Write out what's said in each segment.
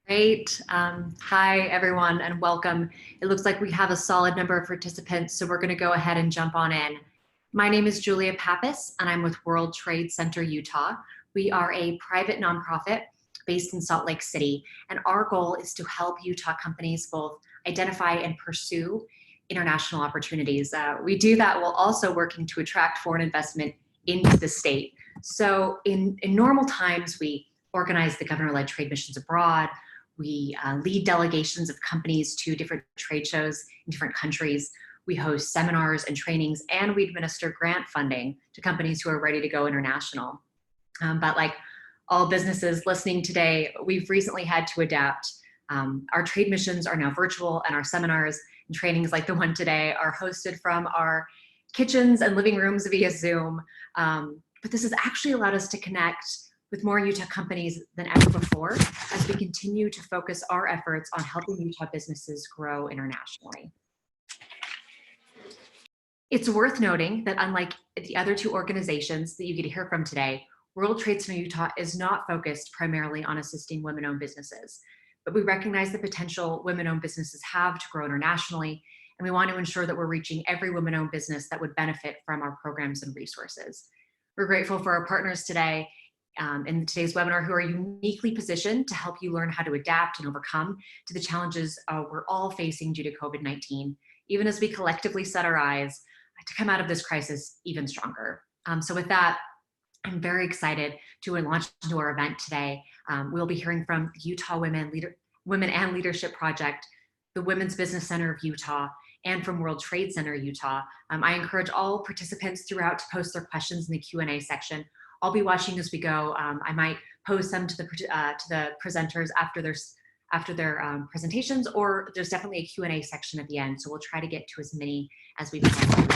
Great. Hi, everyone, and welcome. It looks like we have a solid number of participants, so we're going to go ahead and jump on in. My name is Julia Pappas, and I'm with World Trade Center Utah. We are a private nonprofit based in Salt Lake City, and our goal is to help Utah companies both identify and pursue international opportunities. We do that while also working to attract foreign investment into the state. So in normal times, we organize the governor-led trade missions abroad. We lead delegations of companies to different trade shows in different countries. We host seminars and trainings, and we administer grant funding to companies who are ready to go international. But like all businesses listening today, we've recently had to adapt. Our trade missions are now virtual, and our seminars and trainings like the one today are hosted from our kitchens and living rooms via Zoom. But this has actually allowed us to connect with more Utah companies than ever before as we continue to focus our efforts on helping Utah businesses grow internationally. It's worth noting that unlike the other two organizations that you get to hear from today, World Trade Center Utah is not focused primarily on assisting women-owned businesses, but we recognize the potential women-owned businesses have to grow internationally, and we want to ensure that we're reaching every women-owned business that would benefit from our programs and resources. We're grateful for our partners today in today's webinar who are uniquely positioned to help you learn how to adapt and overcome to the challenges we're all facing due to COVID-19, even as we collectively set our eyes to come out of this crisis even stronger. So with that, I'm very excited to launch into our event today. We'll be hearing from the Utah Women and Leadership Project, the Women's Business Center of Utah, and from World Trade Center Utah. I encourage all participants throughout to post their questions in the Q&A section. I'll be watching as we go. I might pose them to the presenters after their presentations, or there's definitely a Q&A section at the end. So we'll try to get to as many as we can.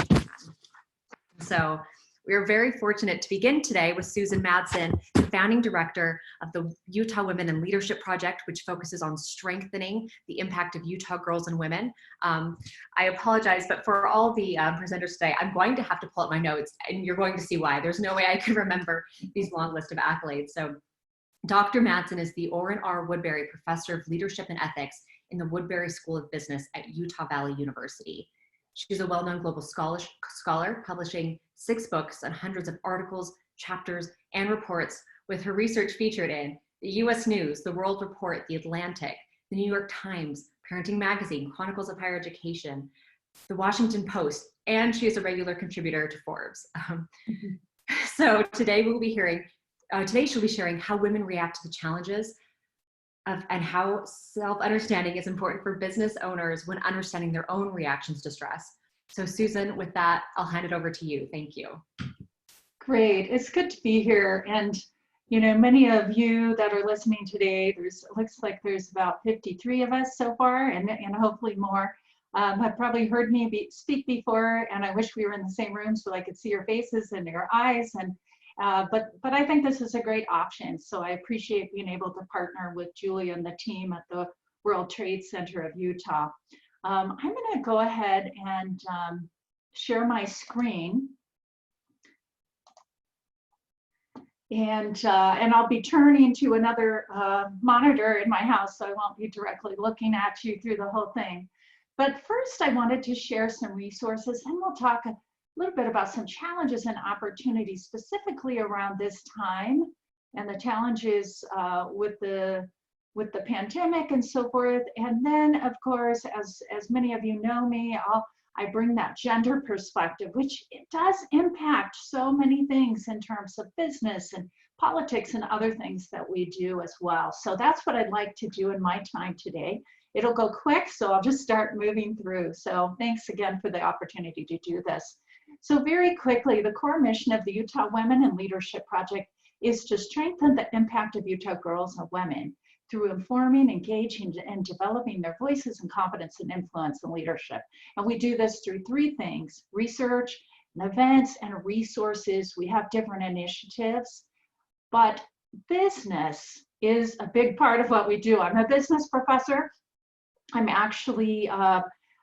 So we are very fortunate to begin today with Susan Madsen, the founding director of the Utah Women and Leadership Project, which focuses on strengthening the impact of Utah girls and women. I apologize, but for all the presenters today, I'm going to have to pull up my notes, and you're going to see why. There's no way I can remember these long list of accolades. So Dr. Madsen is the Orrin R. Woodbury Professor of Leadership and Ethics in the Woodbury School of Business at Utah Valley University. She's a well-known global scholar, publishing 6 books and hundreds of articles, chapters, and reports, with her research featured in the U.S. News, the World Report, the Atlantic, the New York Times, Parenting Magazine, Chronicles of Higher Education, the Washington Post, and she is a regular contributor to Forbes. So today we'll be hearing, today she'll be sharing how women react to the challenges and how self-understanding is important for business owners when understanding their own reactions to stress. So Susan, with that, I'll hand it over to you. Thank you. Great, it's good to be here. And you know, many of you that are listening today, looks like there's about 53 of us so far, and hopefully more, have probably heard me speak before, and I wish we were in the same room so I could see your faces and your eyes. And but I think this is a great option. So I appreciate being able to partner with Julia and the team at the World Trade Center of Utah. I'm going to go ahead and share my screen. And I'll be turning to another monitor in my house, so I won't be directly looking at you through the whole thing. But first, I wanted to share some resources, and we'll talk a little bit about some challenges and opportunities specifically around this time and the challenges with the pandemic and so forth. And then, of course, as many of you know me, I bring that gender perspective, which it does impact so many things in terms of business and politics and other things that we do as well. So that's what I'd like to do in my time today. It'll go quick, so I'll just start moving through. So thanks again for the opportunity to do this. So very quickly, the core mission of the Utah Women and Leadership Project is to strengthen the impact of Utah girls and women through informing, engaging, and developing their voices and competence and influence in leadership. And we do this through 3 things: research, and events, and resources. We have different initiatives, but business is a big part of what we do. I'm a business professor. I'm actually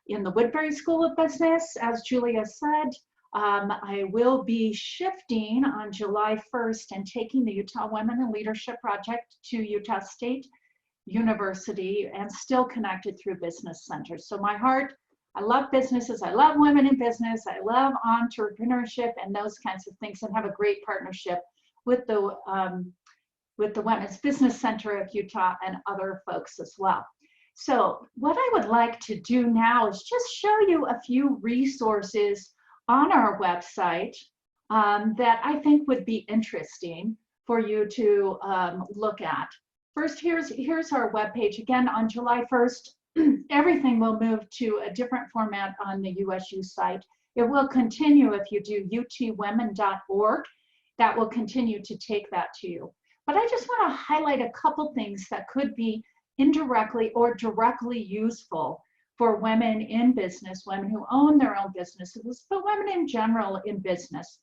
in the Woodbury School of Business, as Julia said. I will be shifting on July 1st and taking the Utah Women and Leadership Project to Utah State university and still connected through business centers. So my heart, I love businesses, I love women in business, I love entrepreneurship and those kinds of things, and have a great partnership with the Women's Business Center of Utah and other folks as well. So what I would like to do now is just show you a few resources on our website that I think would be interesting for you to look at. First, here's our webpage. Again, on July 1st, everything will move to a different format on the USU site. It will continue if you do utwomen.org. That will continue to take that to you. But I just want to highlight a couple things that could be indirectly or directly useful for women in business, women who own their own businesses, but women in general in business.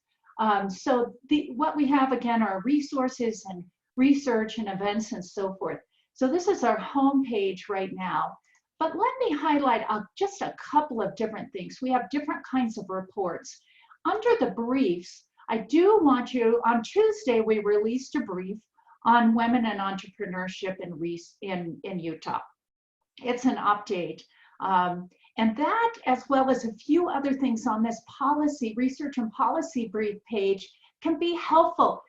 So what we have again are resources and research and events and so forth. So this is our home page right now. But let me highlight just a couple of different things. We have different kinds of reports. Under the briefs, I do want you, on Tuesday, we released a brief on women and entrepreneurship in Utah. It's an update. And that, as well as a few other things on this policy, research and policy brief page, can be helpful.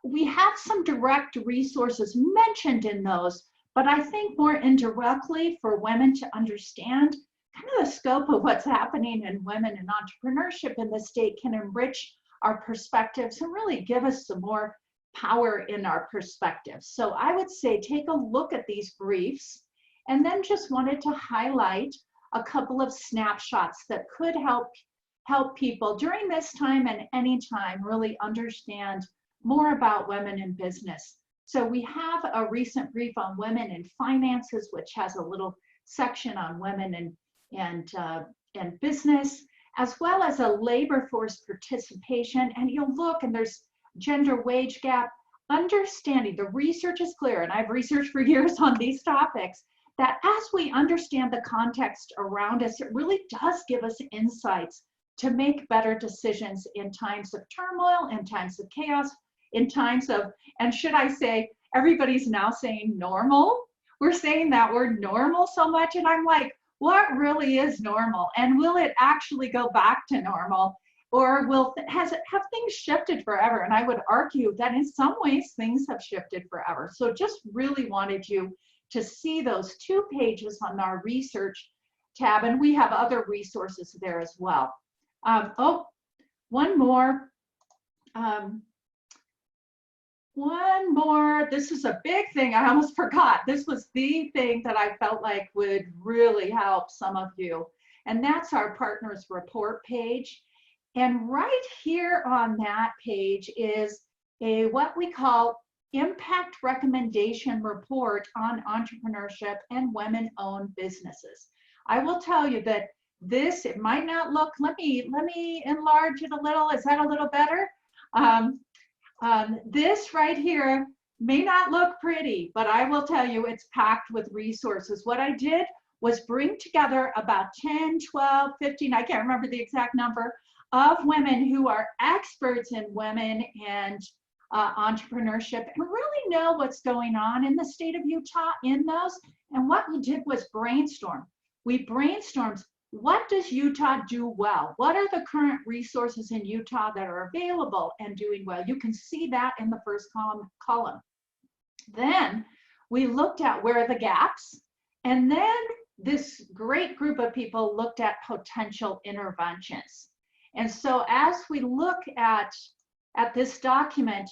We have some direct resources mentioned in those, but I think more indirectly for women to understand kind of the scope of what's happening in women and entrepreneurship in the state can enrich our perspectives and really give us some more power in our perspectives. So I would say take a look at these briefs, and then just wanted to highlight a couple of snapshots that could help people during this time and any time really understand more about women in business. So we have a recent brief on women in finances, which has a little section on women and business, as well as a labor force participation. And you'll look, and there's gender wage gap, understanding the research is clear, and I've researched for years on these topics, that as we understand the context around us, it really does give us insights to make better decisions in times of turmoil, in times of chaos, in times of, and should I say, everybody's now saying normal. We're saying that word normal so much, and I'm like, what really is normal? And will it actually go back to normal? Or have things shifted forever? And I would argue that in some ways things have shifted forever. So just really wanted you to see those 2 pages on our research tab, and we have other resources there as well. One more. This is a big thing. I almost forgot. This was the thing that I felt like would really help some of you. And that's our partners report page. And right here on that page is what we call impact recommendation report on entrepreneurship and women-owned businesses. I will tell you that this, it might not look, let me enlarge it a little. Is that a little better? This right here may not look pretty, but I will tell you it's packed with resources. What I did was bring together about 10, 12, 15, I can't remember the exact number, of women who are experts in women and entrepreneurship and really know what's going on in the state of Utah in those. And what we did was brainstorm. We brainstormed, what does Utah do well? What are the current resources in Utah that are available and doing well? You can see that in the first column. Then we looked at where are the gaps, and then this great group of people looked at potential interventions. And so as we look at this document,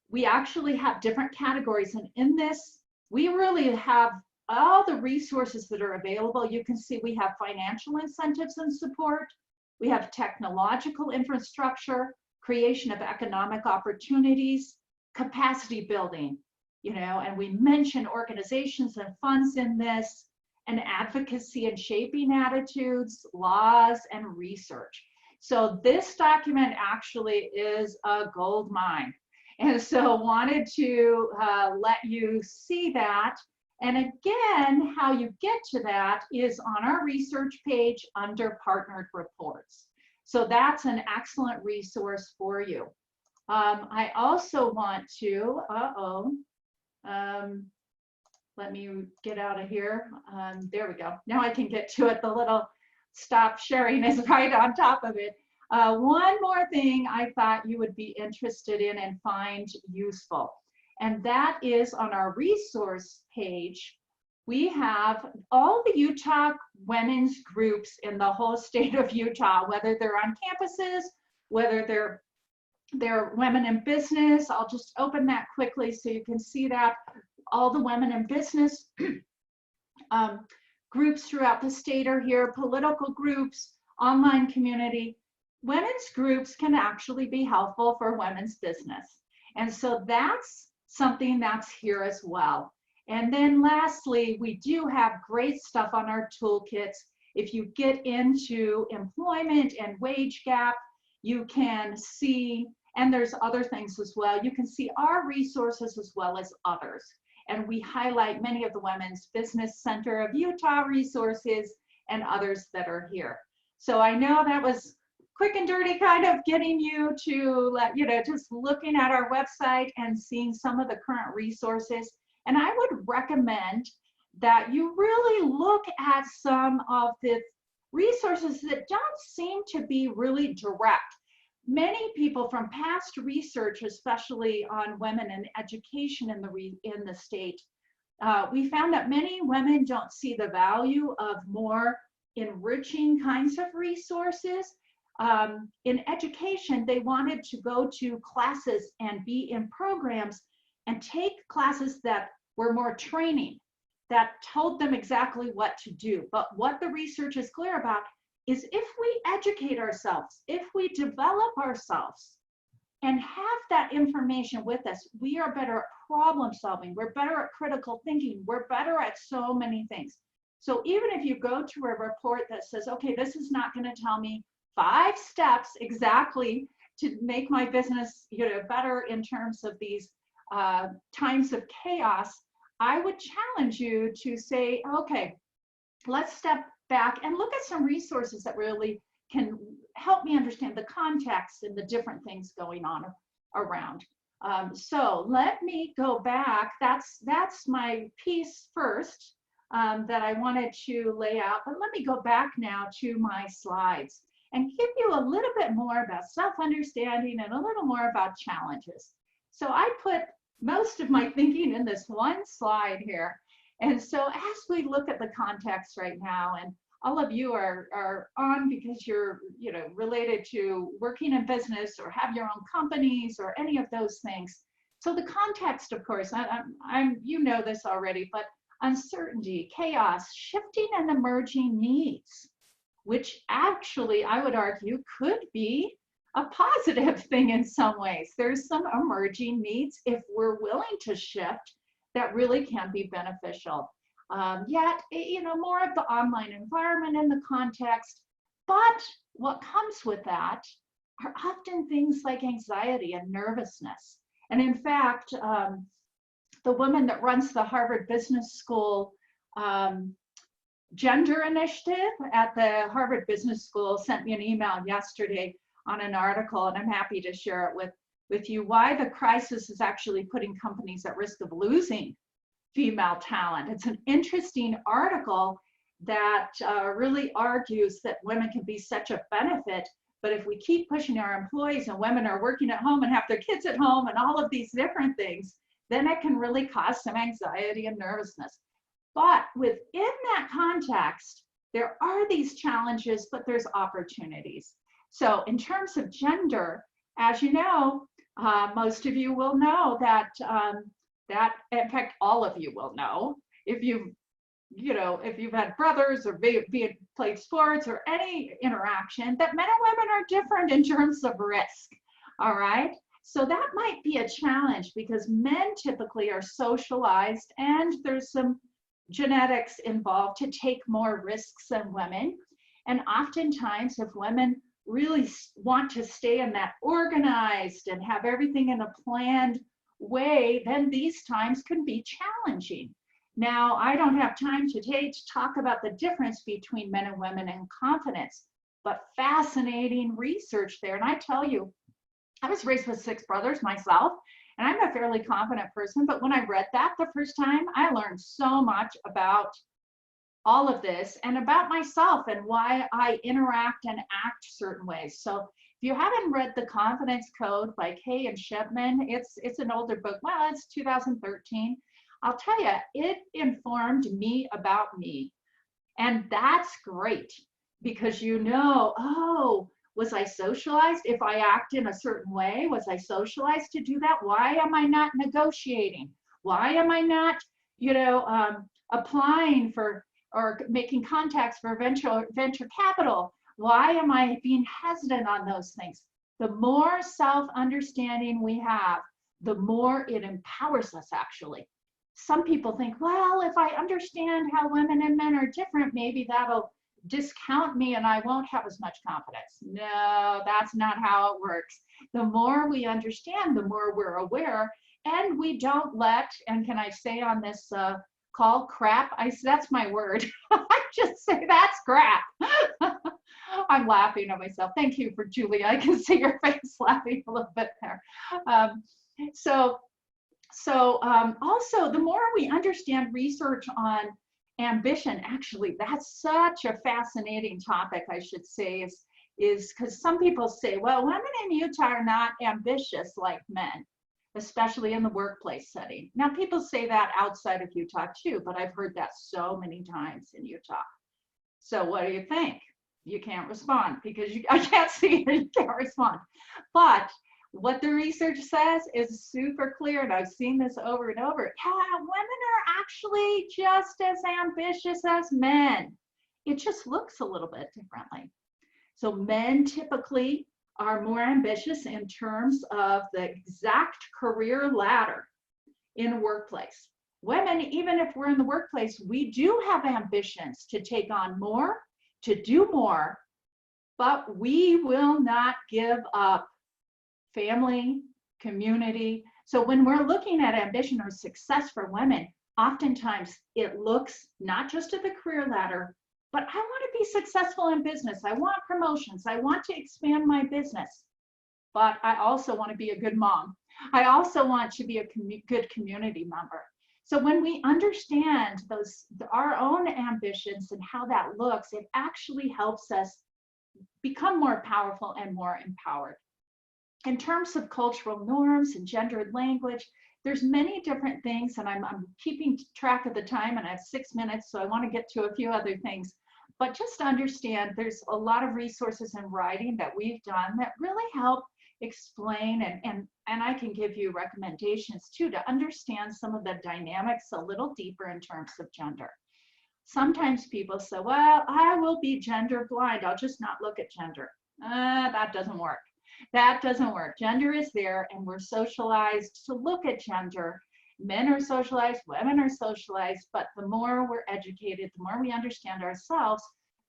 we actually have different categories, and in this, we really have all the resources that are available. You can see we have financial incentives and support, we have technological infrastructure, creation of economic opportunities, capacity building, and we mention organizations and funds in this, and advocacy and shaping attitudes, laws, and research. So this document actually is a gold mine. And so wanted to let you see that. And again, how you get to that is on our research page under partnered reports. So that's an excellent resource for you. I also want to, let me get out of here. There we go. Now I can get to it. The little stop sharing is right on top of it. One more thing I thought you would be interested in and find useful, and that is on our resource page. We have all the Utah women's groups in the whole state of Utah, whether they're on campuses, whether they're women in business. I'll just open that quickly so you can see that. All the women in business groups throughout the state are here, political groups, online community. Women's groups can actually be helpful for women's business. And so that's something that's here as well. And then lastly, we do have great stuff on our toolkits. If you get into employment and wage gap, you can see, and there's other things as well, you can see our resources as well as others. And we highlight many of the Women's Business Center of Utah resources and others that are here. So I know that was quick and dirty kind of getting you to let, just looking at our website and seeing some of the current resources. And I would recommend that you really look at some of the resources that don't seem to be really direct. Many people from past research, especially on women and education in the state, we found that many women don't see the value of more enriching kinds of resources. In education, they wanted to go to classes and be in programs and take classes that were more training, that told them exactly what to do. But what the research is clear about is if we educate ourselves, if we develop ourselves and have that information with us, we are better at problem solving, we're better at critical thinking, we're better at so many things. So even if you go to a report that says, okay, this is not going to tell me 5 steps exactly to make my business better in terms of these times of chaos, I would challenge you to say, okay, let's step back and look at some resources that really can help me understand the context and the different things going on around. So let me go back. That's my piece first that I wanted to lay out, but let me go back now to my slides and give you a little bit more about self-understanding and a little more about challenges. So I put most of my thinking in this one slide here. And so as we look at the context right now, and all of you are on because you're related to working in business or have your own companies or any of those things. So the context, of course, you know this already, but uncertainty, chaos, shifting and emerging needs, which actually I would argue could be a positive thing in some ways. There's some emerging needs if we're willing to shift that really can be beneficial. Yet, more of the online environment in the context, but what comes with that are often things like anxiety and nervousness. And in fact, the woman that runs the Harvard Business School Gender Initiative at the Harvard Business School sent me an email yesterday on an article, and I'm happy to share it with you, why the crisis is actually putting companies at risk of losing female talent. It's an interesting article that really argues that women can be such a benefit, but if we keep pushing our employees and women are working at home and have their kids at home and all of these different things, then it can really cause some anxiety and nervousness. But within that context, there are these challenges, but there's opportunities. So in terms of gender, as you know, most of you will know that, in fact, all of you will know, if you've had brothers or played sports or any interaction, that men and women are different in terms of risk, all right? So that might be a challenge because men typically are socialized and there's some genetics involved to take more risks than women. And oftentimes if women really want to stay in that organized and have everything in a planned way, then these times can be challenging. Now, I don't have time today to talk about the difference between men and women in confidence, but fascinating research there. And I tell you, I was raised with 6 brothers myself, And I'm a fairly confident person, but when I read that the first time, I learned so much about all of this and about myself and why I interact and act certain ways. So if you haven't read The Confidence Code by Kay and Shipman, it's an older book. Well, it's 2013. I'll tell you, it informed me about me. And that's great because oh, was I socialized? If I act in a certain way, was I socialized to do that? Why am I not negotiating? Why am I not, applying for or making contacts for venture capital? Why am I being hesitant on those things? The more self-understanding we have, the more it empowers us actually. Some people think, well, if I understand how women and men are different, maybe that'll discount me and I won't have as much confidence. No, that's not how it works. The more we understand, the more we're aware, and we don't let, and can I say on this call, crap? That's my word. I just say that's crap. I'm laughing at myself. Thank you for Julia. I can see your face laughing a little bit there. Also, the more we understand research on ambition, actually, that's such a fascinating topic, I should say, is because some people say, well, women in Utah are not ambitious like men, especially in the workplace setting. Now, people say that outside of Utah too, but I've heard that so many times in Utah. So what do you think? You can't respond because I can't see you, you can't respond. But what the research says is super clear, and I've seen this over and over. Yeah, women are actually just as ambitious as men. It just looks a little bit differently. So men typically are more ambitious in terms of the exact career ladder in a workplace. Women, even if we're in the workplace, we do have ambitions to take on more, to do more, but we will not give up family, community. So when we're looking at ambition or success for women, oftentimes it looks not just at the career ladder, but I want to be successful in business. I want promotions. I want to expand my business. But I also want to be a good mom. I also want to be a good community member. So when we understand our own ambitions and how that looks, it actually helps us become more powerful and more empowered. In terms of cultural norms and gendered language, there's many different things, and I'm keeping track of the time, and I have 6 minutes, so I want to get to a few other things. But just to understand, there's a lot of resources in writing that we've done that really help explain, and I can give you recommendations too to understand some of the dynamics a little deeper in terms of gender. Sometimes people say, well, I will be gender blind. I'll just not look at gender. That doesn't work. That doesn't work. Gender is there, and we're socialized to look at gender. Men are socialized, women are socialized, but the more we're educated, the more we understand ourselves,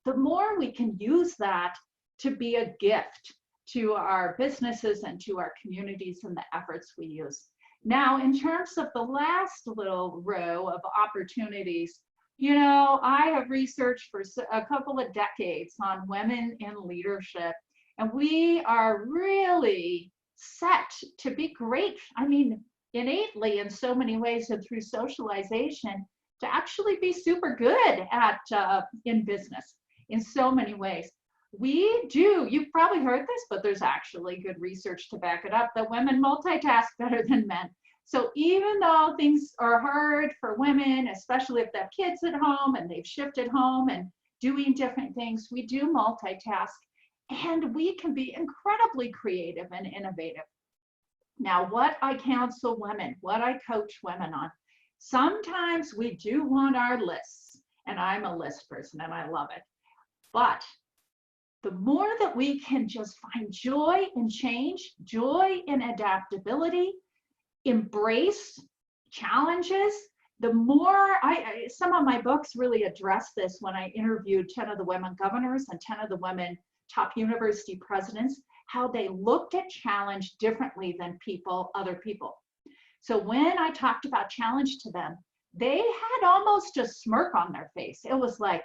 the more we can use that to be a gift to our businesses and to our communities and the efforts we use. Now, in terms of the last little row of opportunities, I have researched for a couple of decades on women in leadership. And we are really set to be great, innately in so many ways and through socialization, to actually be super good at in business in so many ways. We do, you've probably heard this, but there's actually good research to back it up, that women multitask better than men. So even though things are hard for women, especially if they have kids at home and they've shifted home and doing different things, we do multitask. And we can be incredibly creative and innovative. Now, what I counsel women, what I coach women on, sometimes we do want our lists, and I'm a list person and I love it. But the more that we can just find joy in change, joy in adaptability, embrace challenges, the more some of my books really address this when I interviewed 10 of the women governors and 10 of the women top university presidents, how they looked at challenge differently than other people. So when I talked about challenge to them, they had almost a smirk on their face. It was like,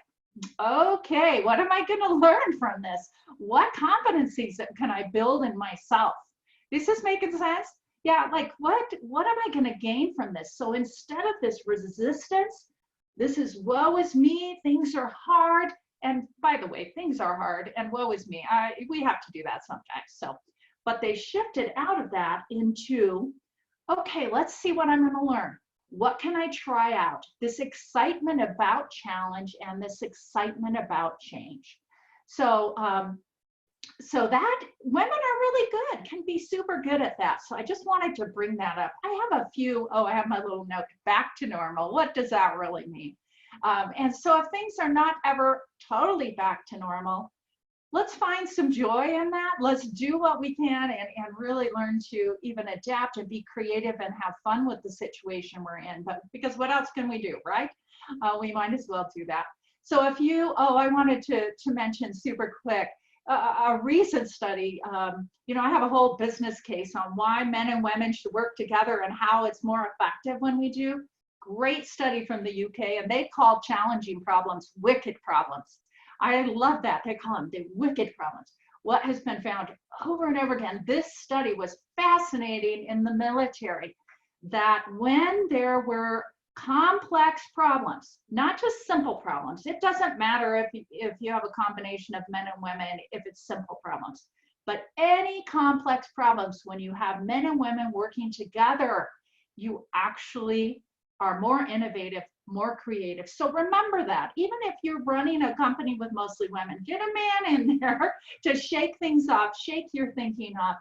okay, what am I going to learn from this? What competencies can I build in myself? This is making sense? yeah, like what am I going to gain from this? So instead of this resistance, this is woe is me, things are hard. And by the way, things are hard and woe is me. We have to do that sometimes. So, but they shifted out of that into, okay, let's see what I'm going to learn. What can I try out? This excitement about challenge and this excitement about change. So, so that women are really good, can be super good at that. So I just wanted to bring that up. I have a few, I have my little note, back to normal. What does that really mean? And so if things are not ever totally back to normal, let's find some joy in that. Let's do what we can and really learn to even adapt and be creative and have fun with the situation we're in. But because what else can we do, right? We might as well do that. So if you, I wanted to mention super quick, a recent study, you know, I have a whole business case on why men and women should work together and how it's more effective when we do. Great study from the UK, and they call challenging problems wicked problems. I love that. They call them the wicked problems. What has been found over and over again, this study was fascinating in the military, that when there were complex problems, not just simple problems. It doesn't matter if you have a combination of men and women, if it's simple problems, but any complex problems, when you have men and women working together, you actually are more innovative, more creative. So remember that, even if you're running a company with mostly women, get a man in there to shake things up, shake your thinking up.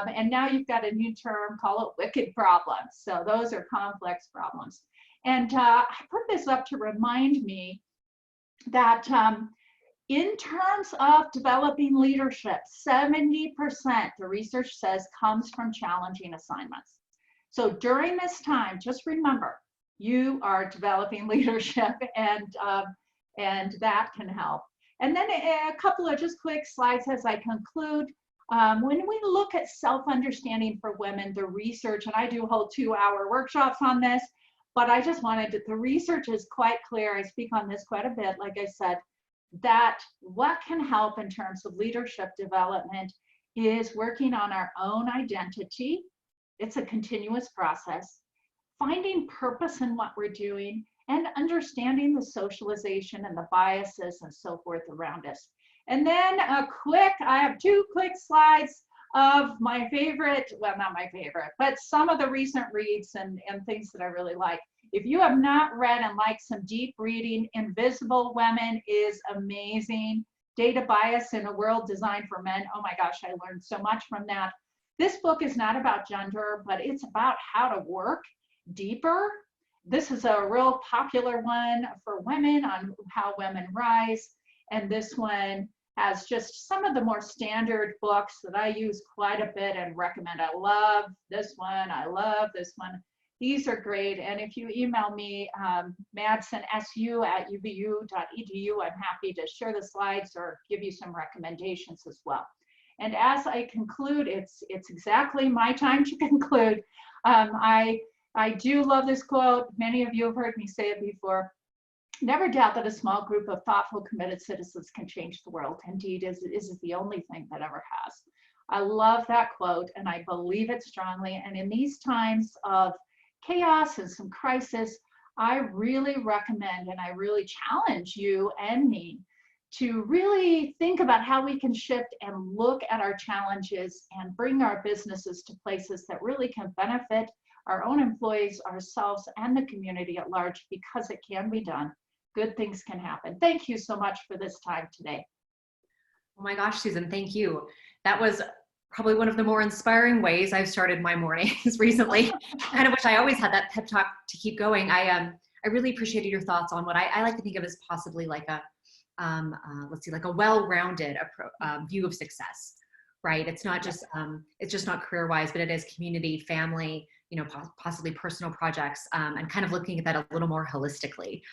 And now you've got a new term, call it wicked problems. So those are complex problems. And I put this up to remind me that in terms of developing leadership, 70%, the research says, comes from challenging assignments. So during this time, just remember, you are developing leadership, and that can help. And then a couple of just quick slides as I conclude. When we look at self-understanding for women, the research, and I do whole 2-hour workshops on this, but I just wanted to, the research is quite clear. I speak on this quite a bit, like I said, that what can help in terms of leadership development is working on our own identity. It's a continuous process, finding purpose in what we're doing, and understanding the socialization and the biases and so forth around us. And then I have 2 quick slides of my favorite, well, not my favorite, but some of the recent reads and things that I really like. If you have not read and like some deep reading, Invisible Women is amazing. Data Bias in a World Designed for Men. Oh my gosh, I learned so much from that. This book is not about gender, but it's about how to work deeper. This is a real popular one for women on how women rise. And this one has just some of the more standard books that I use quite a bit and recommend. I love this one. I love this one. These are great. And if you email me, Madsen, su@ubu.edu, I'm happy to share the slides or give you some recommendations as well. And as I conclude, it's exactly my time to conclude. I do love this quote. Many of you have heard me say it before. Never doubt that a small group of thoughtful, committed citizens can change the world. Indeed, it is the only thing that ever has. I love that quote, and I believe it strongly. And in these times of chaos and some crisis, I really recommend and I really challenge you and me to really think about how we can shift and look at our challenges and bring our businesses to places that really can benefit our own employees, ourselves, and the community at large, because it can be done. Good things can happen. Thank you so much for this time today. Oh my gosh, Susan, thank you. That was probably one of the more inspiring ways I've started my mornings recently. Kind of wish I always had that pep talk to keep going. I really appreciated your thoughts on what I like to think of as possibly like a, let's see, like a well-rounded view of success, right? It's not just, it's just not career-wise, but it is community, family, you know, possibly personal projects, and kind of looking at that a little more holistically.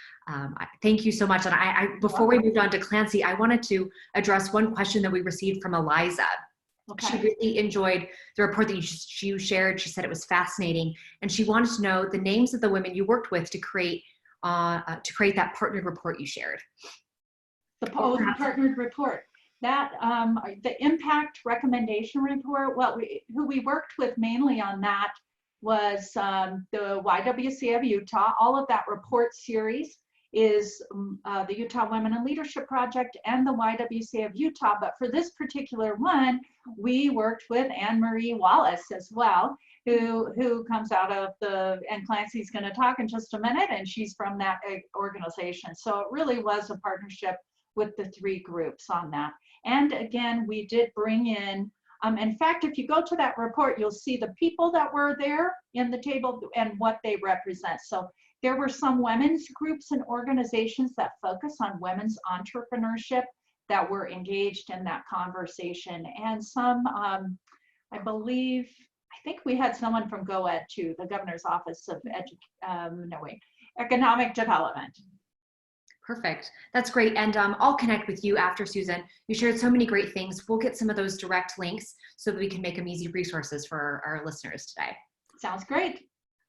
Thank you so much. And before we moved on to Clancy, I wanted to address one question that we received from Eliza. Okay. She really enjoyed the report that you shared. She said it was fascinating, and she wanted to know the names of the women you worked with to create that partnered report you shared. The partnered report. That the impact recommendation report, who we worked with mainly on that was the YWC of Utah. All of that report series is the Utah Women in Leadership Project and the YWC of Utah. But for this particular one, we worked with Anne Marie Wallace as well, who comes out of and Clancy's going to talk in just a minute, and she's from that organization. So it really was a partnership with the three groups on that. And again, we did bring in fact, if you go to that report, you'll see the people that were there in the table and what they represent. So there were some women's groups and organizations that focus on women's entrepreneurship that were engaged in that conversation. And some, I think we had someone from GOED too, the Governor's Office of Economic Development. Perfect. That's great. And I'll connect with you after, Susan. You shared so many great things. We'll get some of those direct links so that we can make them easy resources for our listeners today. Sounds great.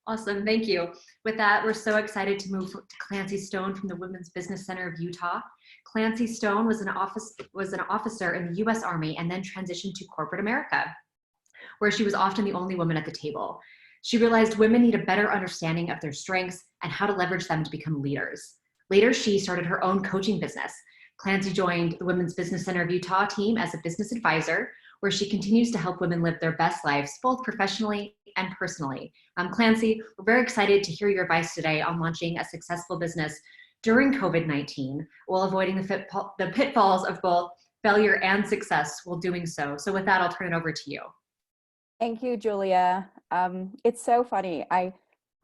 Awesome. Thank you. With that, we're so excited to move to Clancy Stone from the Women's Business Center of Utah. Clancy Stone was an officer in the U.S. Army and then transitioned to corporate America, where she was often the only woman at the table. She realized women need a better understanding of their strengths and how to leverage them to become leaders. Later, she started her own coaching business. Clancy joined the Women's Business Center of Utah team as a business advisor, where she continues to help women live their best lives, both professionally and personally. Clancy, we're very excited to hear your advice today on launching a successful business during COVID-19 while avoiding the pitfalls of both failure and success while doing so. So with that, I'll turn it over to you. Thank you, Julia. It's so funny. I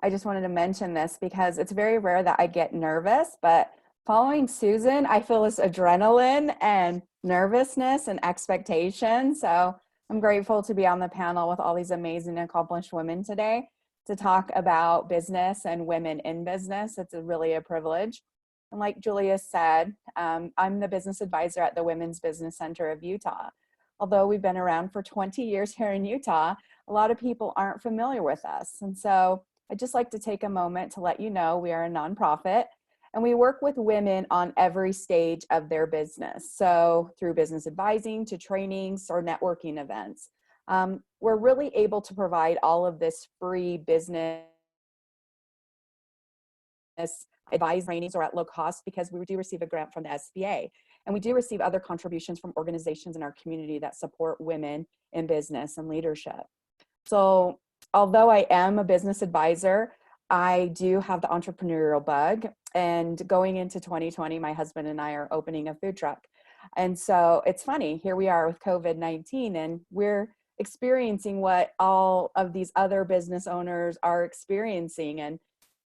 just wanted to mention this because it's very rare that I get nervous, but following Susan, I feel this adrenaline and nervousness and expectation. So I'm grateful to be on the panel with all these amazing, accomplished women today to talk about business and women in business. It's really a privilege. And like Julia said, I'm the business advisor at the Women's Business Center of Utah. Although we've been around for 20 years here in Utah, a lot of people aren't familiar with us. And so I'd just like to take a moment to let you know we are a nonprofit and we work with women on every stage of their business. So through business advising to trainings or networking events. We're really able to provide all of this free business advice trainings or at low cost because we do receive a grant from the SBA. And we do receive other contributions from organizations in our community that support women in business and leadership. So although I am a business advisor, I do have the entrepreneurial bug. And going into 2020, my husband and I are opening a food truck. And so it's funny, here we are with COVID-19 and we're experiencing what all of these other business owners are experiencing. And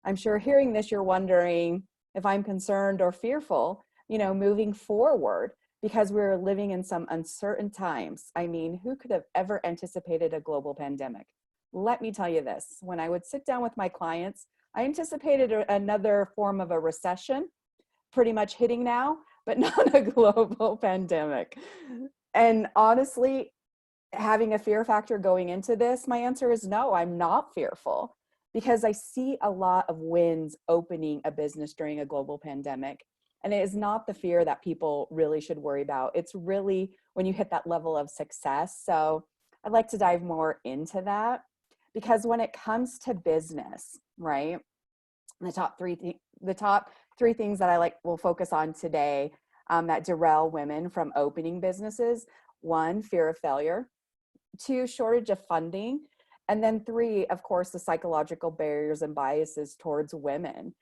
I'm sure hearing this, you're wondering if I'm concerned or fearful, moving forward, because we're living in some uncertain times. I mean, who could have ever anticipated a global pandemic? Let me tell you this, when I would sit down with my clients, I anticipated another form of a recession pretty much hitting now, but not a global pandemic. And honestly, having a fear factor going into this, my answer is no, I'm not fearful because I see a lot of wins opening a business during a global pandemic. And it is not the fear that people really should worry about. It's really when you hit that level of success. So I'd like to dive more into that because when it comes to business, right, the top three things that will focus on today that derail women from opening businesses: 1, fear of failure; 2, shortage of funding; and then 3, of course, the psychological barriers and biases towards women.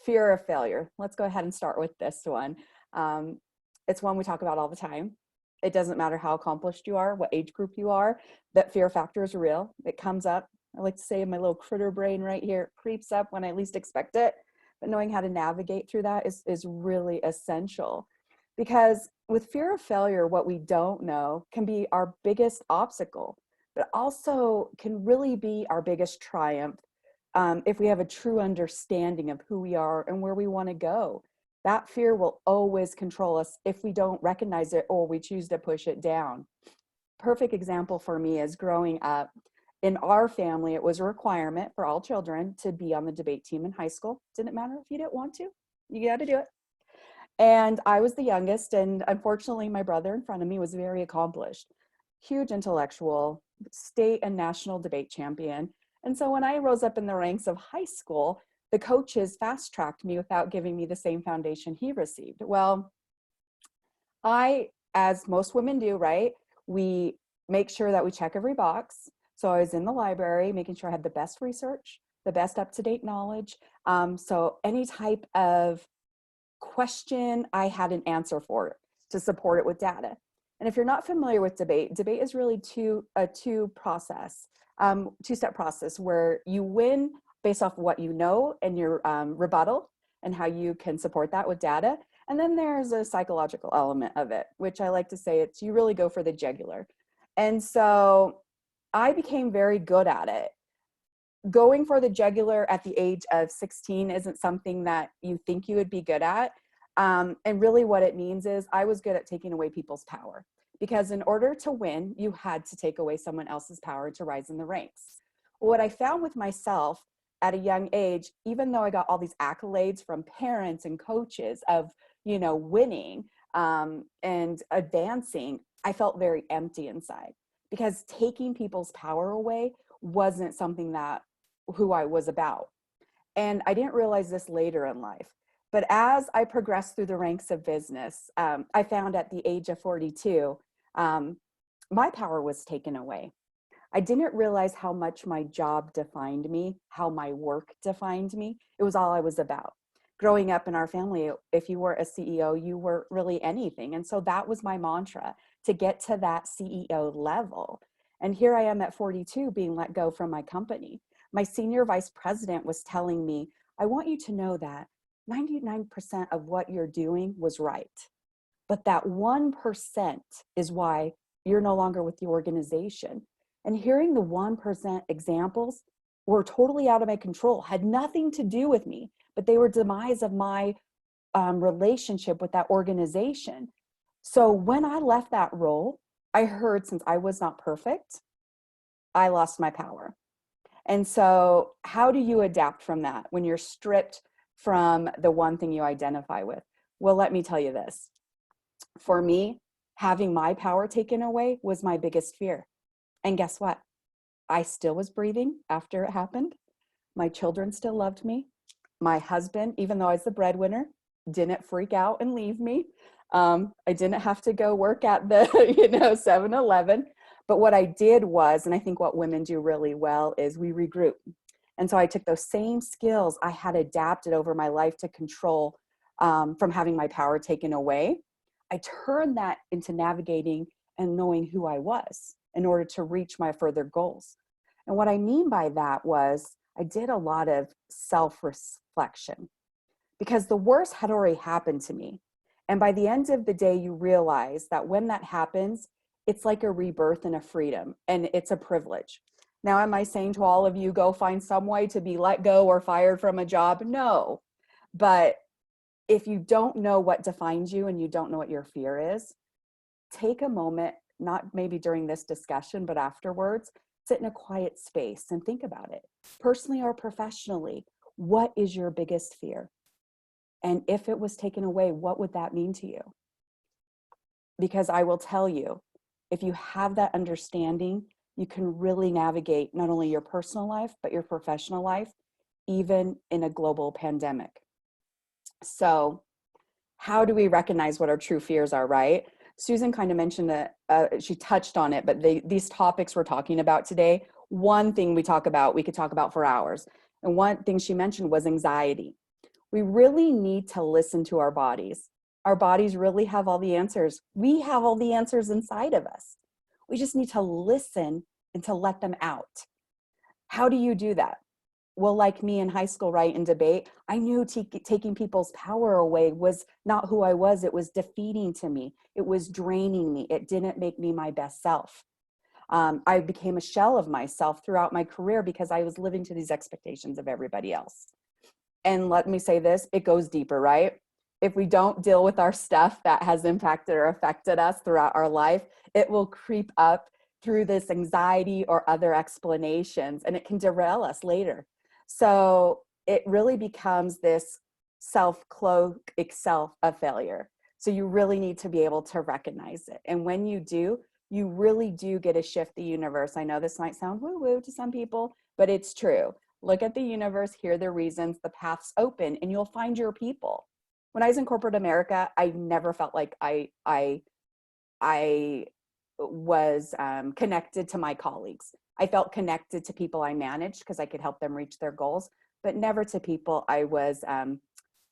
Fear of failure. Let's go ahead and start with this one. It's one we talk about all the time. It doesn't matter how accomplished you are, what age group you are, that fear factor is real. It comes up. I like to say my little critter brain right here, it creeps up when I least expect it. But knowing how to navigate through that is really essential. Because with fear of failure, what we don't know can be our biggest obstacle, but also can really be our biggest triumph if we have a true understanding of who we are and where we want to go. That fear will always control us if we don't recognize it or we choose to push it down. Perfect example for me is growing up. In our family, it was a requirement for all children to be on the debate team in high school. Didn't matter if you didn't want to, you got to do it. And I was the youngest, and unfortunately my brother in front of me was very accomplished, huge intellectual, state and national debate champion. And so when I rose up in the ranks of high school, the coaches fast-tracked me without giving me the same foundation he received. Well, I, as most women do, right, we make sure that we check every box. So I was in the library, making sure I had the best research, the best up-to-date knowledge. So any type of question, I had an answer for it to support it with data. And if you're not familiar with debate, debate is really a two-step process where you win based off what you know and your rebuttal and how you can support that with data. And then there's a psychological element of it, which I like to say it's you really go for the jugular. And so I became very good at it. Going for the jugular at the age of 16 isn't something that you think you would be good at. And really what it means is I was good at taking away people's power, because in order to win, you had to take away someone else's power to rise in the ranks. What I found with myself at a young age, even though I got all these accolades from parents and coaches of, you know, winning and advancing, I felt very empty inside, because taking people's power away wasn't something that who I was about. And I didn't realize this later in life. But as I progressed through the ranks of business, I found at the age of 42, my power was taken away. I didn't realize how much my job defined me, how my work defined me. It was all I was about. Growing up in our family, if you were a CEO, you weren't really anything. And so that was my mantra, to get to that CEO level. And here I am at 42 being let go from my company. My senior vice president was telling me, I want you to know that 99% of what you're doing was right. But that 1% is why you're no longer with the organization. And hearing the 1% examples were totally out of my control, had nothing to do with me, but they were demise of my relationship with that organization. So when I left that role, I heard, since I was not perfect, I lost my power. And so how do you adapt from that when you're stripped from the one thing you identify with? Well, let me tell you this. For me, having my power taken away was my biggest fear. And guess what? I still was breathing after it happened. My children still loved me. My husband, even though I was the breadwinner, didn't freak out and leave me. I didn't have to go work at the 7-Eleven. But what I did was, and I think what women do really well, is we regroup. And so I took those same skills I had adapted over my life to control from having my power taken away. I turned that into navigating and knowing who I was in order to reach my further goals. And what I mean by that was I did a lot of self-reflection, because the worst had already happened to me. And by the end of the day, you realize that when that happens, it's like a rebirth and a freedom, and it's a privilege. Now, am I saying to all of you, go find some way to be let go or fired from a job? No. But if you don't know what defines you and you don't know what your fear is, take a moment, not maybe during this discussion, but afterwards, sit in a quiet space and think about it. Personally or professionally, what is your biggest fear? And if it was taken away, what would that mean to you? Because I will tell you, if you have that understanding, you can really navigate not only your personal life, but your professional life, even in a global pandemic. So how do we recognize what our true fears are, right? Susan kind of mentioned that, she touched on it, but these topics we're talking about today, one thing we could talk about for hours. And one thing she mentioned was anxiety. We really need to listen to our bodies. Our bodies really have all the answers. We have all the answers inside of us. We just need to listen and to let them out. How do you do that? Well, like me in high school, right, in debate, I knew taking people's power away was not who I was. It was defeating to me. It was draining me. It didn't make me my best self. I became a shell of myself throughout my career because I was living to these expectations of everybody else. And let me say this, it goes deeper, right? If we don't deal with our stuff that has impacted or affected us throughout our life, it will creep up through this anxiety or other explanations, and it can derail us later. So it really becomes this self-cloak itself a failure. So you really need to be able to recognize it. And when you do, you really do get to shift the universe. I know this might sound woo-woo to some people, but it's true. Look at the universe, hear the reasons, the path's open, and you'll find your people. When I was in corporate America, I never felt like I was connected to my colleagues. I felt connected to people I managed because I could help them reach their goals, but never to people I was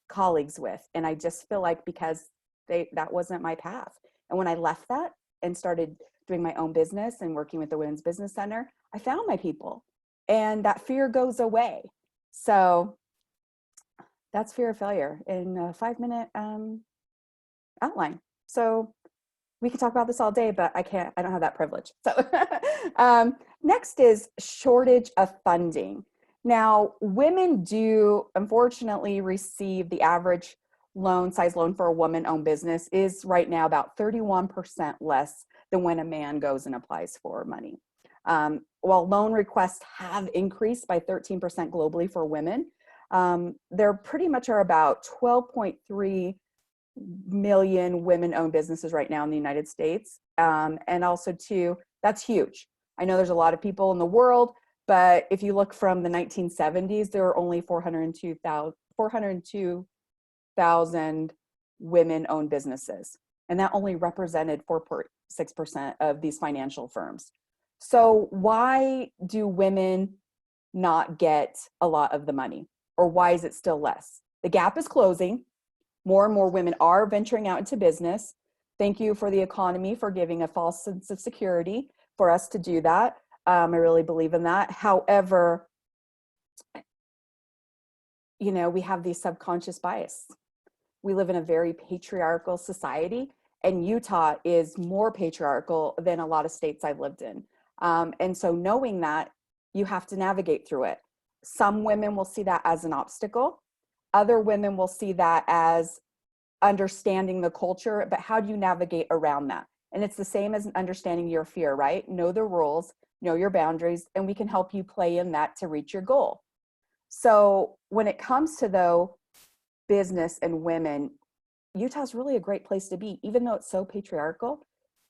colleagues with. And I just feel like because that wasn't my path. And when I left that and started doing my own business and working with the Women's Business Center, I found my people and that fear goes away. So that's fear of failure in a 5-minute outline. So we could talk about this all day, but I don't have that privilege. So next is shortage of funding. Now, women do unfortunately receive the average size loan for a woman-owned business is right now about 31% less than when a man goes and applies for money. While loan requests have increased by 13% globally for women, there pretty much are about 12.3 million women-owned businesses right now in the United States. And also too, that's huge. I know there's a lot of people in the world, but if you look from the 1970s, there were only 402,000 women-owned businesses. And that only represented 4.6% of these financial firms. So why do women not get a lot of the money? Or why is it still less? The gap is closing. More and more women are venturing out into business. Thank you for the economy for giving a false sense of security for us to do that. I really believe in that. However, you know, we have these subconscious bias. We live in a very patriarchal society, and Utah is more patriarchal than a lot of states I've lived in. And so knowing that, you have to navigate through it. Some women will see that as an obstacle. Other women will see that as understanding the culture, but how do you navigate around that? And it's the same as understanding your fear, right? Know the rules, know your boundaries, and we can help you play in that to reach your goal. So when it comes to though, business and women, Utah's really a great place to be. Even though it's so patriarchal,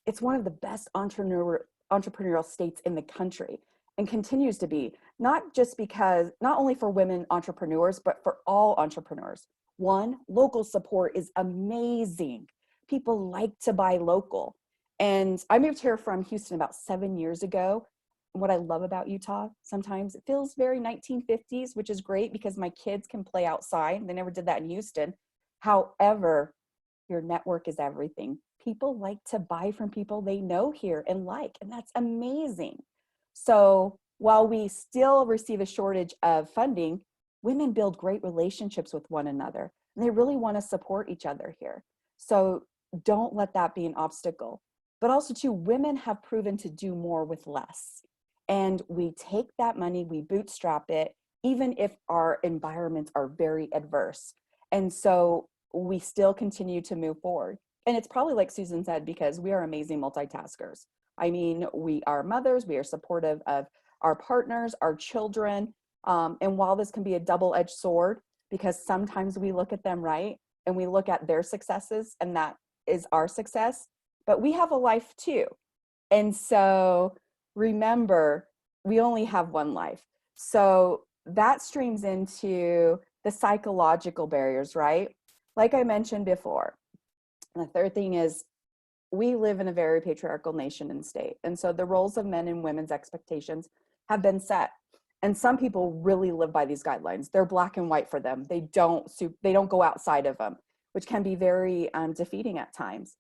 it's one of the best entrepreneurial states in the country and continues to be, not just because, not only for women entrepreneurs, but for all entrepreneurs. One, local support is amazing. People like to buy local. And I moved here from Houston about 7 years ago. What I love about Utah, sometimes it feels very 1950s, which is great because my kids can play outside. They never did that in Houston. However, your network is everything. People like to buy from people they know here and like, and that's amazing. So while we still receive a shortage of funding, women build great relationships with one another, and they really want to support each other here. So don't let that be an obstacle. But also too, women have proven to do more with less. And we take that money, we bootstrap it, even if our environments are very adverse. And so we still continue to move forward. And it's probably like Susan said, because we are amazing multitaskers. I mean, we are mothers, we are supportive of our partners, our children. And while this can be a double-edged sword, because sometimes we look at them right, and we look at their successes, and that is our success, but we have a life too. And so remember, we only have one life. So that streams into the psychological barriers, right? Like I mentioned before. And the third thing is, we live in a very patriarchal nation and state. And so the roles of men and women's expectations have been set. And some people really live by these guidelines. They're black and white for them. They don't go outside of them, which can be very defeating at times.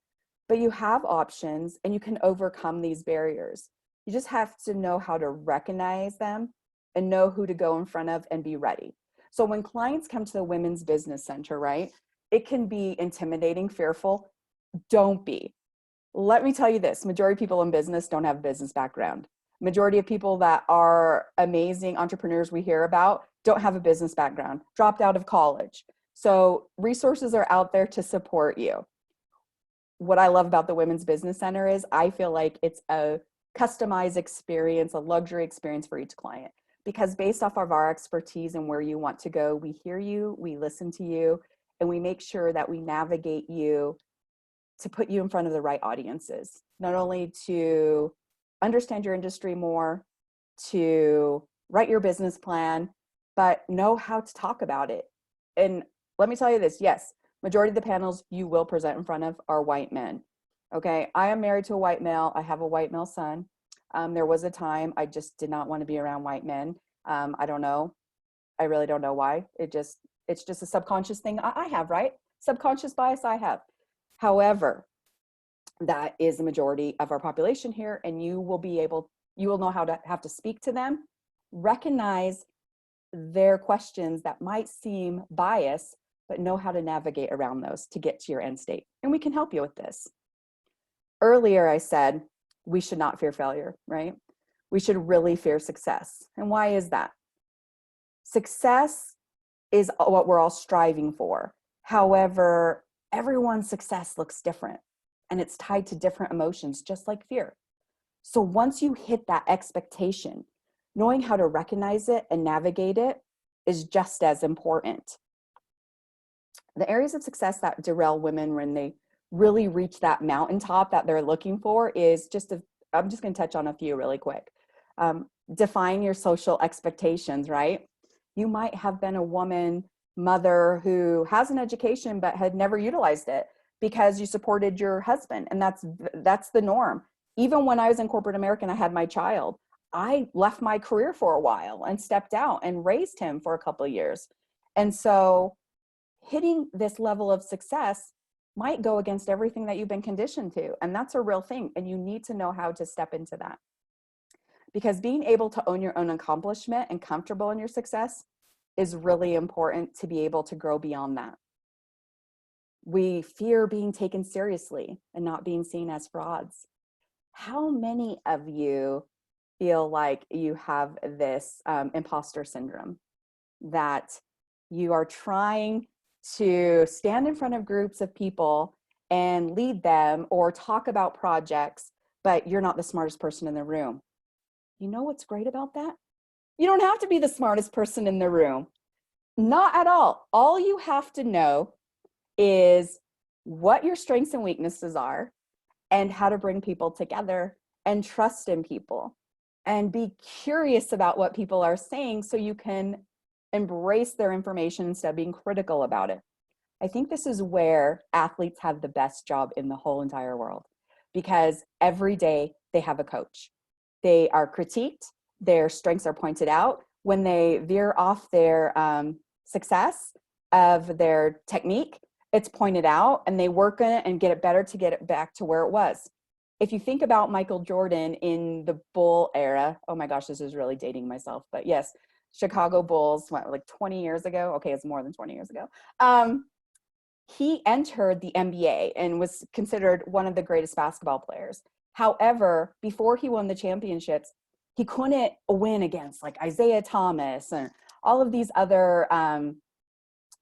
But you have options and you can overcome these barriers. You just have to know how to recognize them and know who to go in front of and be ready. So when clients come to the Women's Business Center, right, it can be intimidating, fearful. Don't be. Let me tell you this, majority of people in business don't have a business background. Majority of people that are amazing entrepreneurs we hear about don't have a business background, dropped out of college. So resources are out there to support you. What I love about the Women's Business Center is I feel like it's a customized experience, a luxury experience for each client. because based off of our expertise and where you want to go, we hear you, we listen to you, and we make sure that we navigate you to put you in front of the right audiences, not only to understand your industry more, to write your business plan, but know how to talk about it. And let me tell you this, yes, majority of the panels you will present in front of are white men. Okay, I am married to a white male. I have a white male son. There was a time I just did not want to be around white men. I don't know. I really don't know why. It's just a subconscious thing I have, right? Subconscious bias I have. However, that is the majority of our population here, and you will know how to have to speak to them, recognize their questions that might seem biased, but know how to navigate around those to get to your end state. And we can help you with this. Earlier, I said we should not fear failure, right? We should really fear success. And why is that? Success is what we're all striving for. However, everyone's success looks different, and it's tied to different emotions, just like fear. So once you hit that expectation, knowing how to recognize it and navigate it is just as important. The areas of success that derail women when they really reach that mountaintop that they're looking for is I'm just going to touch on a few really quick. Define your social expectations, right? You might have been a woman mother who has an education but had never utilized it because you supported your husband, and that's the norm. Even when I was in corporate America and I had my child, I left my career for a while and stepped out and raised him for a couple of years. And so hitting this level of success might go against everything that you've been conditioned to. And that's a real thing. And you need to know how to step into that. Because being able to own your own accomplishment and comfortable in your success is really important to be able to grow beyond that. We fear being taken seriously and not being seen as frauds. How many of you feel like you have this imposter syndrome, that you are trying to stand in front of groups of people and lead them or talk about projects, but you're not the smartest person in the room? You know what's great about that? You don't have to be the smartest person in the room. Not at all. All you have to know is what your strengths and weaknesses are and how to bring people together and trust in people and be curious about what people are saying so you can embrace their information instead of being critical about it. I think this is where athletes have the best job in the whole entire world, because every day they have a coach. They are critiqued, their strengths are pointed out. When they veer off their success of their technique, it's pointed out and they work on it and get it better to get it back to where it was. If you think about Michael Jordan in the Bull era, oh my gosh, this is really dating myself, but yes, Chicago Bulls, like 20 years ago? Okay, it's more than 20 years ago. He entered the NBA and was considered one of the greatest basketball players. However, before he won the championships, he couldn't win against like Isaiah Thomas and all of these other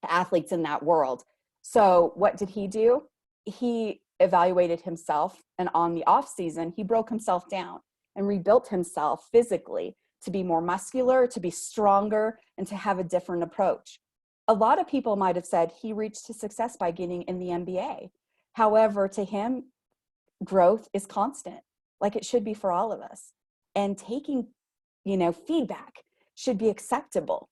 athletes in that world. So what did he do? He evaluated himself, and on the off season, he broke himself down and rebuilt himself physically to be more muscular, to be stronger, and to have a different approach. A lot of people might have said he reached his success by getting in the NBA. However, to him, growth is constant, like it should be for all of us. And taking, feedback should be acceptable.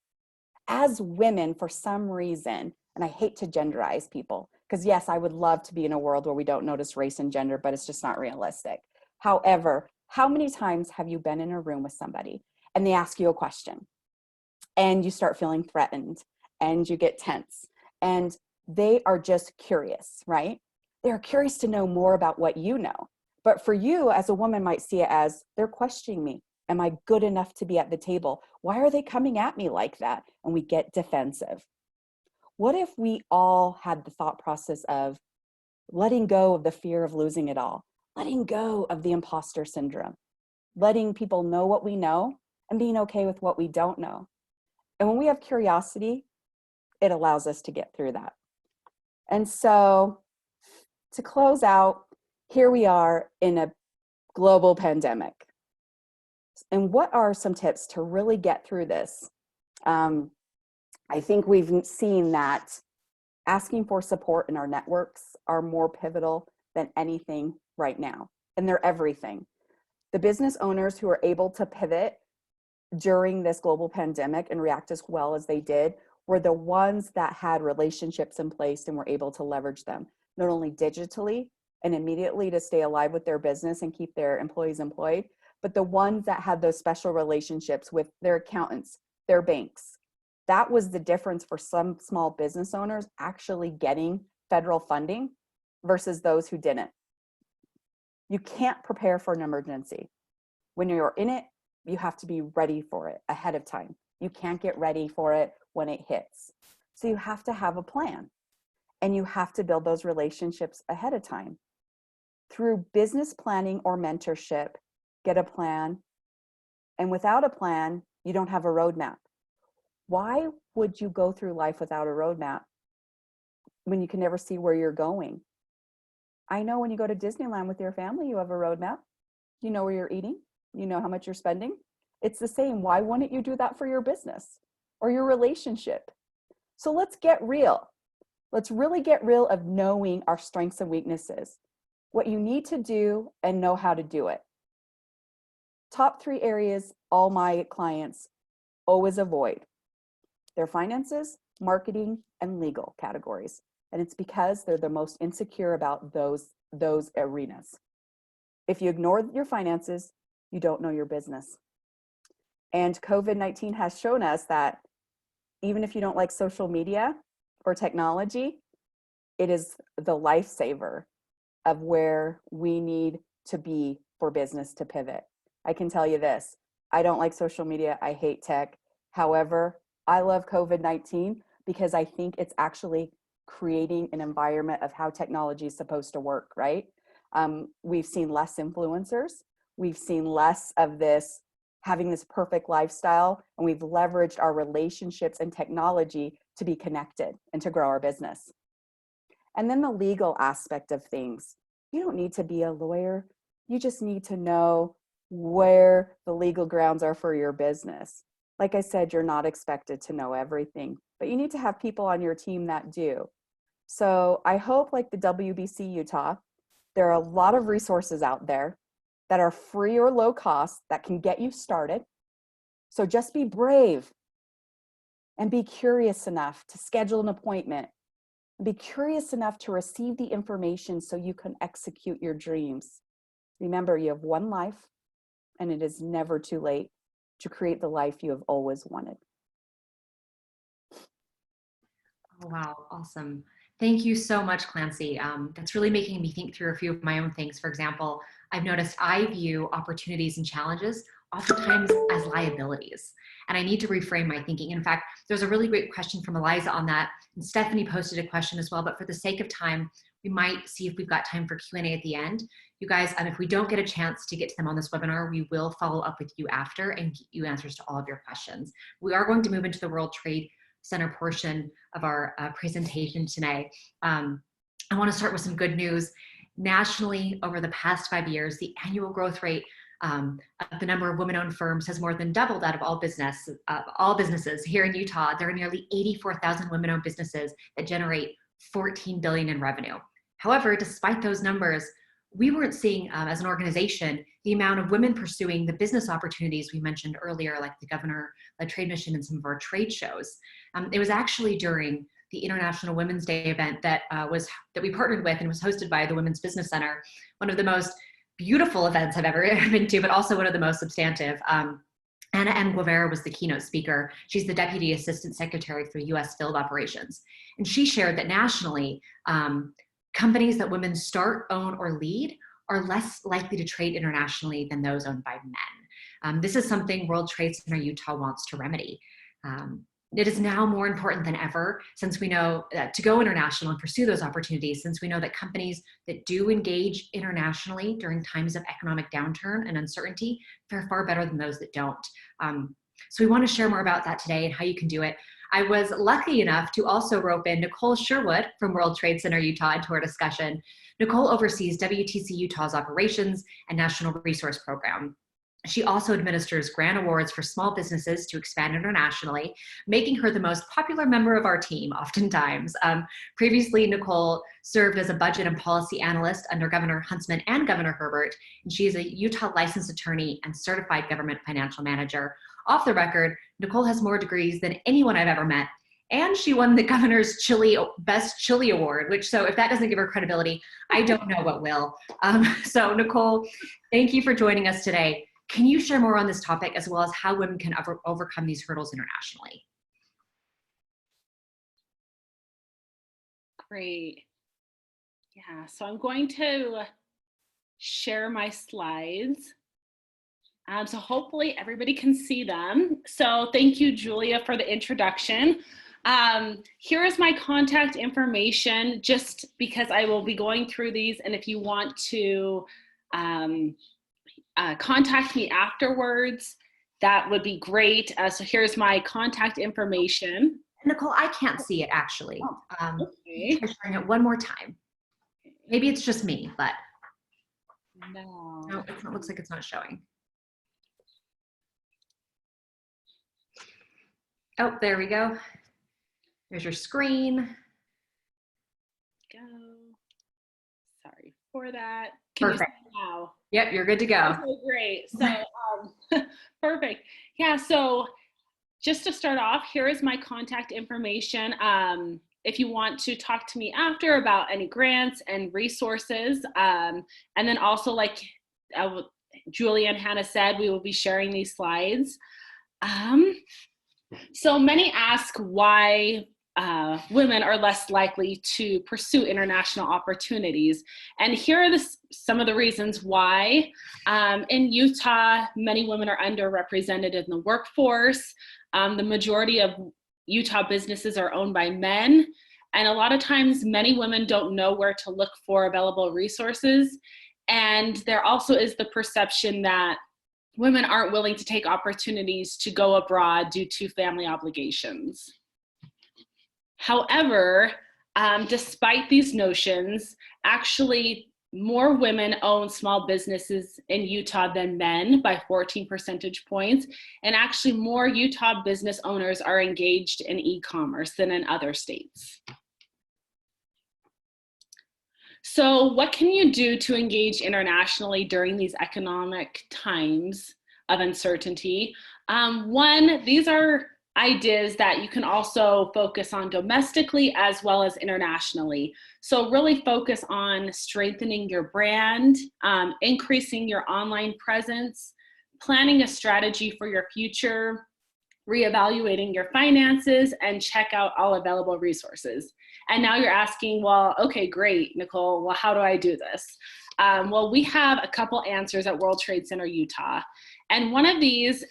As women, for some reason, and I hate to genderize people, because yes, I would love to be in a world where we don't notice race and gender, but it's just not realistic. However, how many times have you been in a room with somebody and they ask you a question and you start feeling threatened and you get tense and they are just curious, right? They're curious to know more about what you know. But for you as a woman might see it as they're questioning me. Am I good enough to be at the table? Why are they coming at me like that? And we get defensive. What if we all had the thought process of letting go of the fear of losing it all, letting go of the imposter syndrome, letting people know what we know and being okay with what we don't know? And when we have curiosity, it allows us to get through that. And so to close out, here we are in a global pandemic. And what are some tips to really get through this? I think we've seen that asking for support in our networks are more pivotal than anything right now, and they're everything. The business owners who are able to pivot during this global pandemic and react as well as they did were the ones that had relationships in place and were able to leverage them, not only digitally and immediately to stay alive with their business and keep their employees employed, but the ones that had those special relationships with their accountants, their banks. That was the difference for some small business owners actually getting federal funding versus those who didn't. You can't prepare for an emergency. When you're in it, you have to be ready for it ahead of time. You can't get ready for it when it hits. So you have to have a plan, and you have to build those relationships ahead of time. Through business planning or mentorship, get a plan. And without a plan, you don't have a roadmap. Why would you go through life without a roadmap when you can never see where you're going? I know when you go to Disneyland with your family, you have a roadmap. You know where you're eating. You know how much you're spending. It's the same. Why wouldn't you do that for your business or your relationship? So let's get real. Let's really get real of knowing our strengths and weaknesses, what you need to do and know how to do it. Top 3 areas all my clients always avoid: their finances, marketing, and legal categories. And it's because they're the most insecure about those arenas. If you ignore your finances, you don't know your business. And COVID-19 has shown us that even if you don't like social media or technology, it is the lifesaver of where we need to be for business to pivot. I can tell you this, I don't like social media, I hate tech. However, I love COVID-19 because I think it's actually creating an environment of how technology is supposed to work, right? We've seen less influencers. We've seen less of this, having this perfect lifestyle, and we've leveraged our relationships and technology to be connected and to grow our business. And then the legal aspect of things. You don't need to be a lawyer. You just need to know where the legal grounds are for your business. Like I said, you're not expected to know everything, but you need to have people on your team that do. So I hope, like the WBC Utah, there are a lot of resources out there that are free or low cost that can get you started. So just be brave and be curious enough to schedule an appointment. Be curious enough to receive the information so you can execute your dreams. Remember, you have one life, and it is never too late to create the life you have always wanted. Oh, wow, awesome. Thank you so much, Clancy. That's really making me think through a few of my own things. For example, I've noticed I view opportunities and challenges oftentimes as liabilities, and I need to reframe my thinking. In fact, there's a really great question from Eliza on that, and Stephanie posted a question as well, but for the sake of time, we might see if we've got time for Q&A at the end. You guys, if we don't get a chance to get to them on this webinar, we will follow up with you after and get you answers to all of your questions. We are going to move into the World Trade Center portion of our presentation today. I want to start with some good news. Nationally, over the past 5 years, the annual growth rate of the number of women-owned firms has more than doubled out of all businesses. Here in Utah, there are nearly 84,000 women-owned businesses that generate $14 billion in revenue. However, despite those numbers, we weren't seeing, as an organization, the amount of women pursuing the business opportunities we mentioned earlier, like the Governor-led Trade Mission and some of our trade shows. It was actually during the International Women's Day event that we partnered with and was hosted by the Women's Business Center, one of the most beautiful events I've ever been to, but also one of the most substantive. Anna M. Guevara was the keynote speaker. She's the Deputy Assistant Secretary for U.S. Field Operations. And she shared that nationally, companies that women start, own, or lead are less likely to trade internationally than those owned by men. This is something World Trade Center Utah wants to remedy. It is now more important than ever, since we know to go international and pursue those opportunities, since we know that companies that do engage internationally during times of economic downturn and uncertainty fare far better than those that don't. So we want to share more about that today and how you can do it. I was lucky enough to also rope in Nicole Sherwood from World Trade Center Utah into our discussion. Nicole oversees WTC Utah's operations and National Resource Program. She also administers grant awards for small businesses to expand internationally, making her the most popular member of our team oftentimes. Previously, Nicole served as a budget and policy analyst under Governor Huntsman and Governor Herbert, and she is a Utah licensed attorney and certified government financial manager. Off the record, Nicole has more degrees than anyone I've ever met, and she won the Governor's Best Chili Award, which, so if that doesn't give her credibility, I don't know what will. So Nicole, thank you for joining us today. Can you share more on this topic, as well as how women can overcome these hurdles internationally? Great. Yeah, so I'm going to share my slides. So hopefully everybody can see them. So thank you, Julia, for the introduction. Here is my contact information, just because I will be going through these, and if you want to contact me afterwards, that would be great. So here's my contact information. Nicole, I can't see it actually. Okay. Try sharing it one more time. Maybe it's just me, but No. no, it looks like it's not showing. Oh, there we go. There's your screen. Go. Sorry for that. Can Perfect. you see now? Yep, you're good to go. Okay, great. So, perfect. Yeah, so just to start off, here is my contact information. If you want to talk to me after about any grants and resources, and then also, like Julie and Hannah said, we will be sharing these slides. So many ask why women are less likely to pursue international opportunities. And here are some of the reasons why. In Utah, many women are underrepresented in the workforce. The majority of Utah businesses are owned by men. And a lot of times, many women don't know where to look for available resources. And there also is the perception that women aren't willing to take opportunities to go abroad due to family obligations. However, despite these notions, actually more women own small businesses in Utah than men by 14 percentage points. And actually more Utah business owners are engaged in e-commerce than in other states. So what can you do to engage internationally during these economic times of uncertainty? One, these are ideas that you can also focus on domestically as well as internationally. So really focus on strengthening your brand, increasing your online presence, planning a strategy for your future, reevaluating your finances, and check out all available resources. And now you're asking, well, okay, great, Nicole, well, how do I do this? Well, we have a couple answers at World Trade Center Utah. And one of these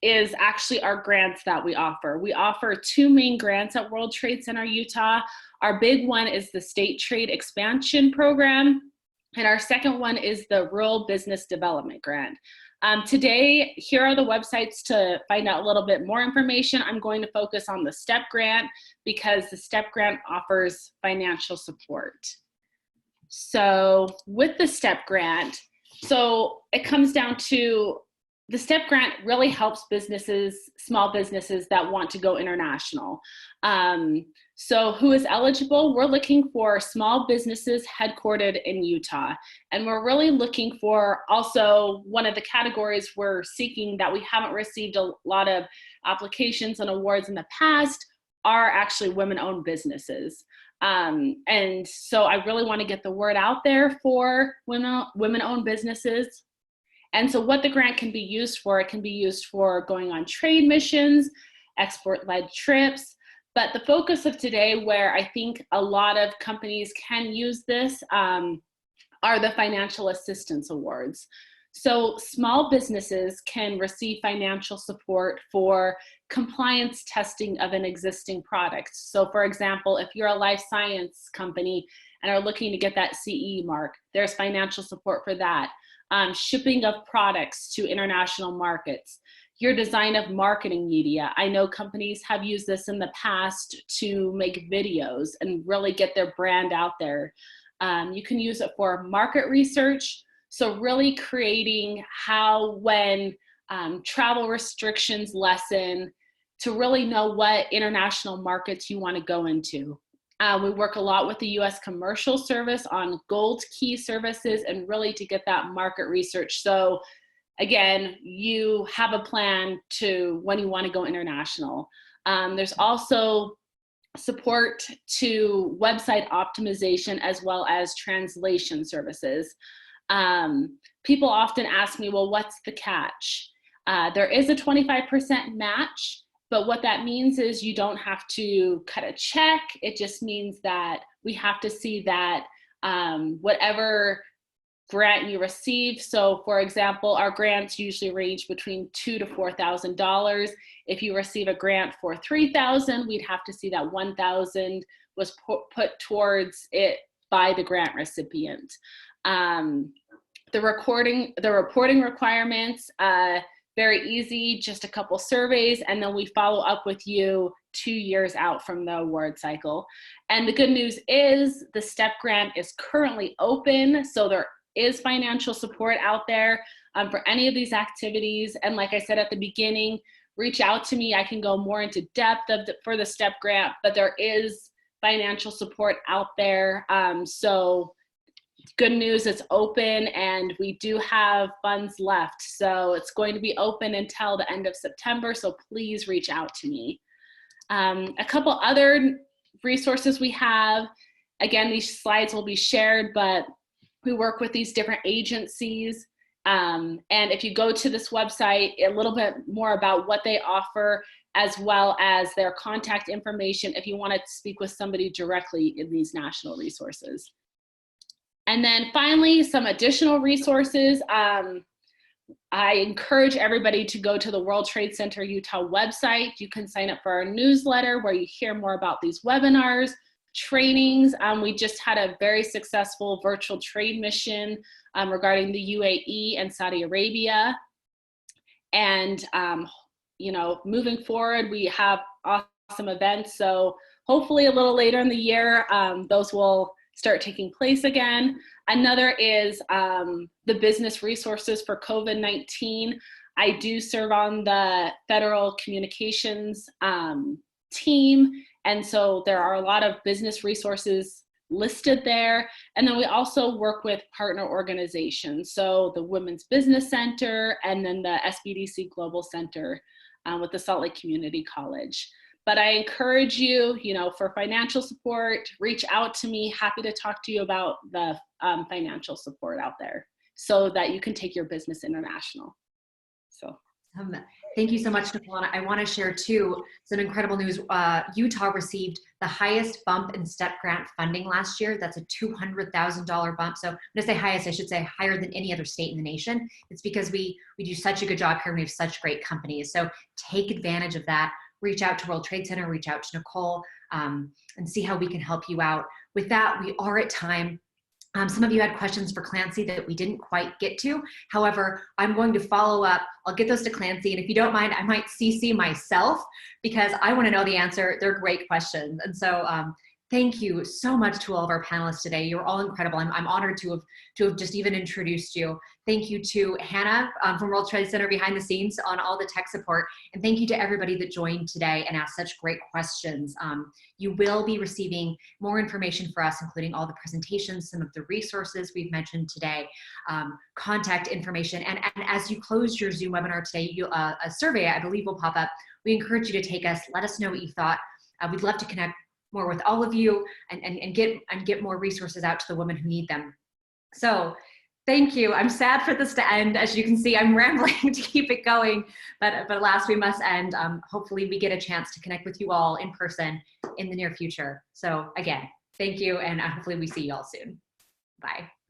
is actually our grants that we offer. We offer two main grants at World Trade Center Utah. Our big one is the State Trade Expansion Program, and our second one is the Rural Business Development Grant. Today, here are the websites to find out a little bit more information. I'm going to focus on the STEP grant because the STEP grant offers financial support. So with the STEP grant, so it comes down to the STEP grant really helps businesses, small businesses that want to go international. So who is eligible? We're looking for small businesses headquartered in Utah. And we're really looking for also one of the categories we're seeking that we haven't received a lot of applications and awards in the past are actually women-owned businesses. And so I really want to get the word out there for women-owned businesses. And so what the grant can be used for, it can be used for going on trade missions, export-led trips. But the focus of today, where I think a lot of companies can use this, are the financial assistance awards. So small businesses can receive financial support for compliance testing of an existing product. So for example, if you're a life science company and are looking to get that CE mark, there's financial support for that. Shipping of products to international markets, your design of marketing media. I know companies have used this in the past to make videos and really get their brand out there. You can use it for market research. So really creating how, when travel restrictions lessen, to really know what international markets you want to go into. We work a lot with the U.S. Commercial Service on gold key services and really to get that market research. So again, you have a plan to when you want to go international. There's also support to website optimization as well as translation services. People often ask me, well, what's the catch? There is a 25% match, but what that means is you don't have to cut a check. It just means that we have to see that whatever grant you receive. So for example, our grants usually range between $2,000 to $4,000. If you receive a grant for $3,000, we'd have to see that $1,000 was put towards it by the grant recipient. The reporting requirements, very easy, just a couple surveys, and then we follow up with you 2 years out from the award cycle. And the good news is the STEP grant is currently open, so there is financial support out there for any of these activities. And like I said at the beginning, reach out to me. I can go more into depth for the STEP grant, but there is financial support out there. So good news, it's open and we do have funds left. So it's going to be open until the end of September. So please reach out to me. A couple other resources we have, again, these slides will be shared, but we work with these different agencies. And if you go to this website, a little bit more about what they offer, as well as their contact information if you want to speak with somebody directly in these national resources. And then finally, some additional resources. I encourage everybody to go to the World Trade Center Utah website. You can sign up for our newsletter where you hear more about these webinars, trainings. We just had a very successful virtual trade mission regarding the UAE and Saudi Arabia. And you know, moving forward, we have awesome events. So hopefully a little later in the year, those will start taking place again. Another is the business resources for COVID-19. I do serve on the federal communications team. And so there are a lot of business resources listed there. And then we also work with partner organizations. So the Women's Business Center and then the SBDC Global Center with the Salt Lake Community College. But I encourage you, you know, for financial support, reach out to me. Happy to talk to you about the financial support out there so that you can take your business international. So. Thank you so much, Nicole. I want to share too some incredible news. Utah received the highest bump in STEP grant funding last year. That's a $200,000 bump. So when I say highest, I should say higher than any other state in the nation. It's because we do such a good job here and we have such great companies. So take advantage of that. Reach out to World Trade Center, reach out to Nicole, and see how we can help you out. With that, we are at time. Some of you had questions for Clancy that we didn't quite get to. However, I'm going to follow up. I'll get those to Clancy. And if you don't mind, I might CC myself because I want to know the answer. They're great questions. And so thank you so much to all of our panelists today. You're all incredible. I'm honored to have just even introduced you. Thank you to Hannah from World Trade Center behind the scenes on all the tech support. And thank you to everybody that joined today and asked such great questions. You will be receiving more information for us, including all the presentations, some of the resources we've mentioned today, contact information. And as you close your Zoom webinar today, a survey, I believe, will pop up. We encourage you to take us, let us know what you thought. We'd love to connect more with all of you and get more resources out to the women who need them. So thank you. I'm sad for this to end. As you can see, I'm rambling to keep it going, but alas, we must end. Hopefully we get a chance to connect with you all in person in the near future. So again, thank you, and hopefully we see you all soon. Bye.